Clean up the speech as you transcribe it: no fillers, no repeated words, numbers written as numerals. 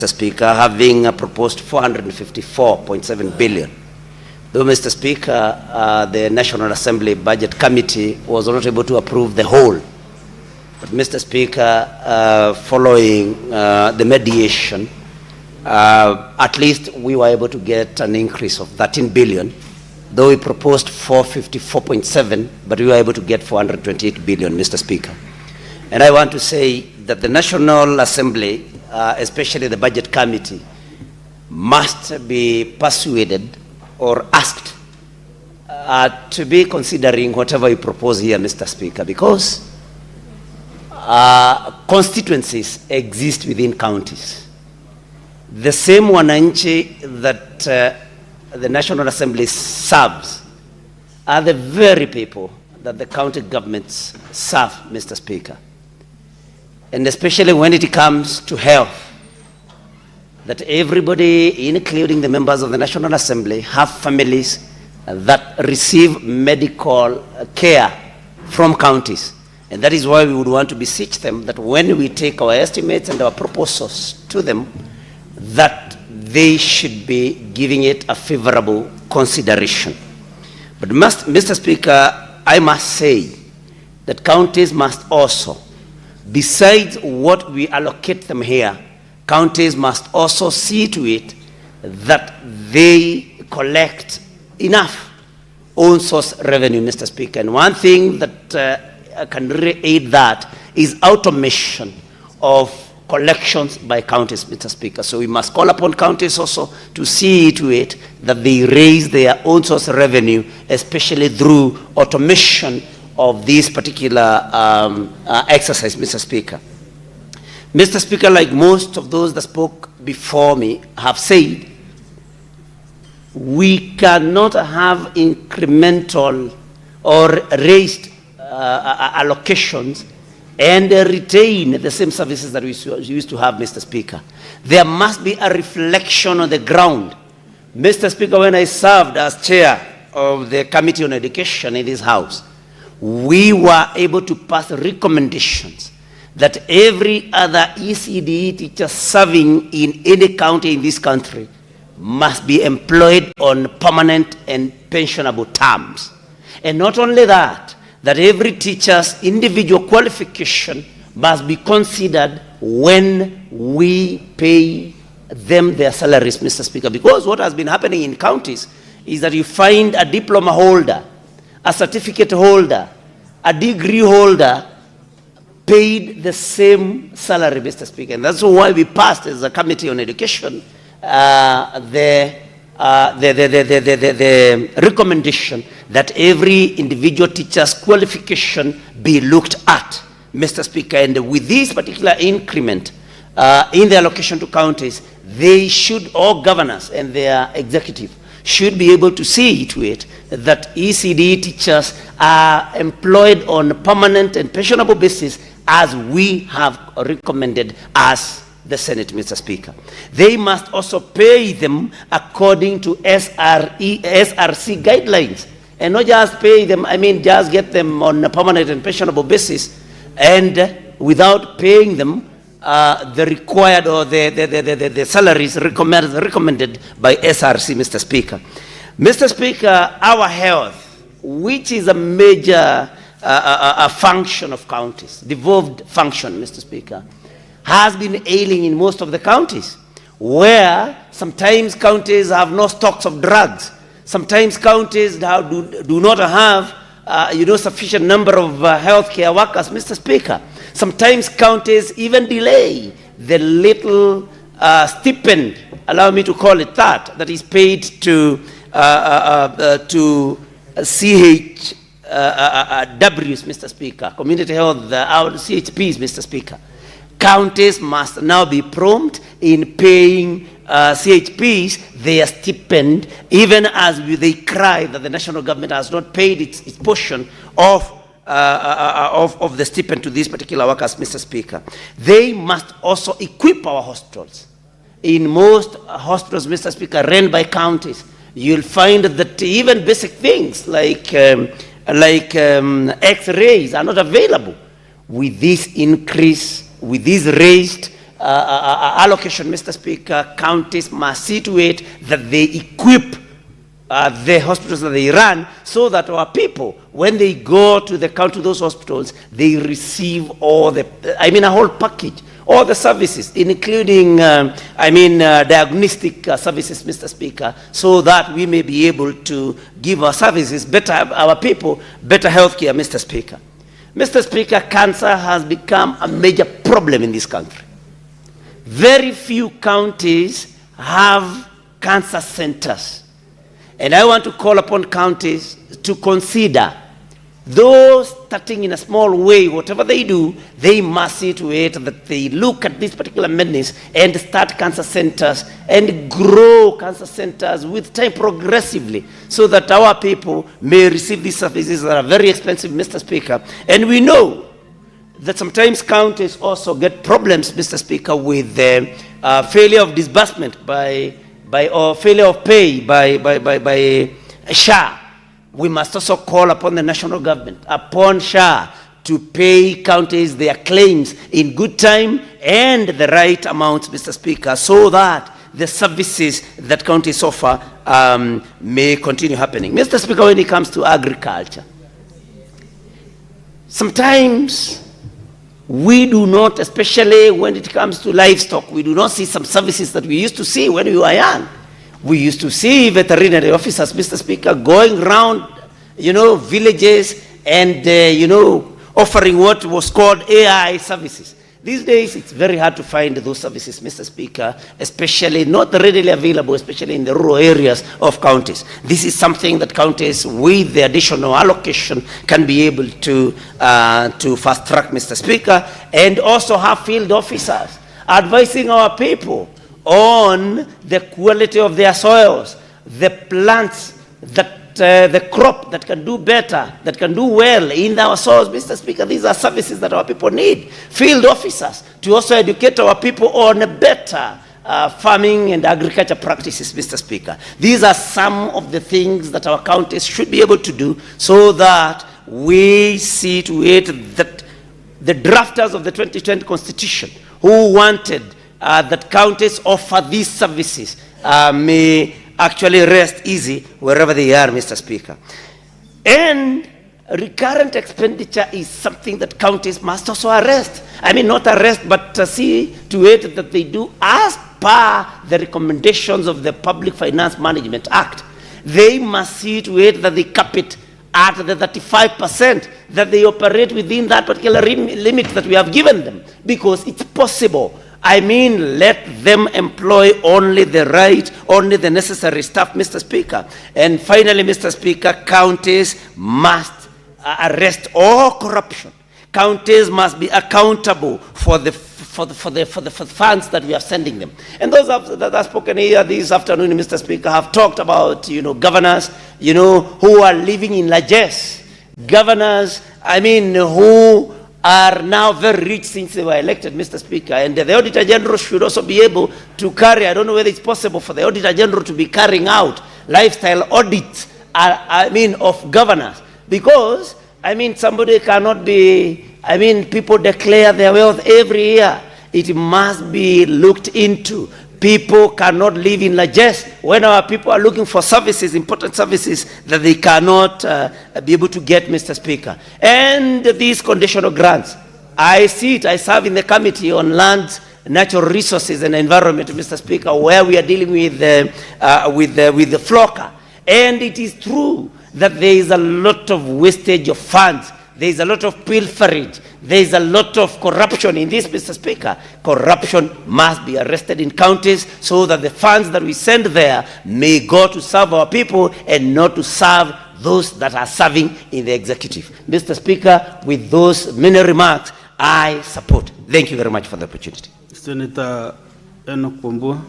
Mr. Speaker, having proposed 454.7 billion. Though, Mr. Speaker, the National Assembly Budget Committee was not able to approve the whole. But, Mr. Speaker, following the mediation, at least we were able to get an increase of 13 billion, though we proposed 454.7, but we were able to get 428 billion, Mr. Speaker. And I want to say that the National Assembly, especially the Budget Committee, must be persuaded or asked to be considering whatever you propose here, Mr. Speaker, because constituencies exist within counties. The same wananchi that the National Assembly serves are the very people that the county governments serve, Mr. Speaker. And especially when it comes to health, that everybody, including the members of the National Assembly, have families that receive medical care from counties. And that is why we would want to beseech them that when we take our estimates and our proposals to them, that they should be giving it a favorable consideration. But Mr. Speaker, I must say that counties must also, besides what we allocate them here, counties must also see to it that they collect enough own source revenue, Mr. Speaker. And one thing that can really aid that is automation of collections by counties, Mr. Speaker. So we must call upon counties also to see to it that they raise their own source revenue, especially through automation of this particular exercise, Mr. Speaker. Mr. Speaker, like most of those that spoke before me have said, we cannot have incremental or raised allocations and retain the same services that we used to have, Mr. Speaker. There must be a reflection on the ground. Mr. Speaker, when I served as chair of the Committee on Education in this House, we were able to pass recommendations that every other ECD teacher serving in any county in this country must be employed on permanent and pensionable terms. And not only that, that every teacher's individual qualification must be considered when we pay them their salaries, Mr. Speaker. Because what has been happening in counties is that you find a diploma holder, a certificate holder, a degree holder paid the same salary, Mr. Speaker. And that's why we passed as a Committee on Education the recommendation that every individual teacher's qualification be looked at, Mr. Speaker. And with this particular increment in the allocation to counties, they should, all governors and their executive, should be able to see to it that ECD teachers are employed on a permanent and pensionable basis as we have recommended as the Senate, Mr. Speaker. They must also pay them according to SRC guidelines, and not just pay them, I mean just get them on a permanent and pensionable basis and without paying them the required or the salaries recommended by SRC, Mr. Speaker. Mr. Speaker, our health, which is a major function of counties, devolved function, Mr. Speaker, has been ailing in most of the counties, where sometimes counties have no stocks of drugs. Sometimes counties do not have sufficient number of healthcare workers, Mr. Speaker. Sometimes counties even delay the little stipend, allow me to call it that is paid to CHWs, Mr. Speaker, community health, CHPs, Mr. Speaker. Counties must now be prompt in paying CHPs their stipend, even as they cry that the national government has not paid its portion of the stipend to these particular workers, Mr. Speaker. They must also equip our hospitals. In most hospitals, Mr. Speaker, run by counties, you'll find that even basic things like X-rays are not available. With this increase, with these raised allocation, Mr. Speaker, counties must see to it that they equip the hospitals that they run, so that our people, when they go to those hospitals, they receive all the, a whole package, all the services, including, diagnostic services, Mr. Speaker, so that we may be able to give our services better, our people better health care, Mr. Speaker. Mr. Speaker, cancer has become a major problem in this country. Very few counties have cancer centers. And I want to call upon counties to consider, those starting in a small way, whatever they do, they must see to it that they look at this particular menace and start cancer centers and grow cancer centers with time progressively, so that our people may receive these services that are very expensive, Mr. Speaker. And we know that sometimes counties also get problems, Mr. Speaker, with failure of disbursement or failure of pay by SHA. We must also call upon the national government, upon SHA, to pay counties their claims in good time and the right amounts, Mr. Speaker, so that the services that counties offer may continue happening. Mr. Speaker, when it comes to agriculture, sometimes we do not, especially when it comes to livestock, we do not see some services that we used to see when we were young. We used to see veterinary officers, Mr. Speaker, going around, villages and, offering what was called AI services. These days, it's very hard to find those services, Mr. Speaker, especially not readily available, especially in the rural areas of counties. This is something that counties, with the additional allocation, can be able to fast track, Mr. Speaker, and also have field officers advising our people on the quality of their soils, the plants that the crop that can do better, that can do well in our soils, Mr. Speaker. These are services that our people need. Field officers to also educate our people on better farming and agriculture practices, Mr. Speaker. These are some of the things that our counties should be able to do, so that we see to it that the drafters of the 2020 Constitution, who wanted that counties offer these services, may actually rest easy wherever they are, Mr. Speaker. And recurrent expenditure is something that counties must also arrest. Not arrest, but see to it that they do as per the recommendations of the Public Finance Management Act. They must see to it that they cap it at the 35%, that they operate within that particular limit that we have given them, because it's possible. Let them employ only the necessary staff, Mr. Speaker. And finally, Mr. Speaker, counties must arrest all corruption. Counties must be accountable for the funds that we are sending them. And those that have spoken here this afternoon, Mr. Speaker, have talked about, governors, who are living in largesse. Governors, who are now very rich since they were elected, Mr. Speaker. And the Auditor General should also be able to carry, I don't know whether it's possible for the Auditor General to be carrying out lifestyle audits, of governors. Because, somebody cannot be, people declare their wealth every year. It must be looked into. People cannot live in largesse when our people are looking for services, important services that they cannot be able to get, Mr. Speaker. And these conditional grants, I see it. I serve in the Committee on Land, Natural Resources and Environment, Mr. Speaker, where we are dealing with the FLOCA. And it is true that there is a lot of wastage of funds. There is a lot of pilferage. There is a lot of corruption in this, Mr. Speaker. Corruption must be arrested in counties, so that the funds that we send there may go to serve our people and not to serve those that are serving in the executive. Mr. Speaker, with those many remarks, I support. Thank you very much for the opportunity. Senator Enoch Wambua.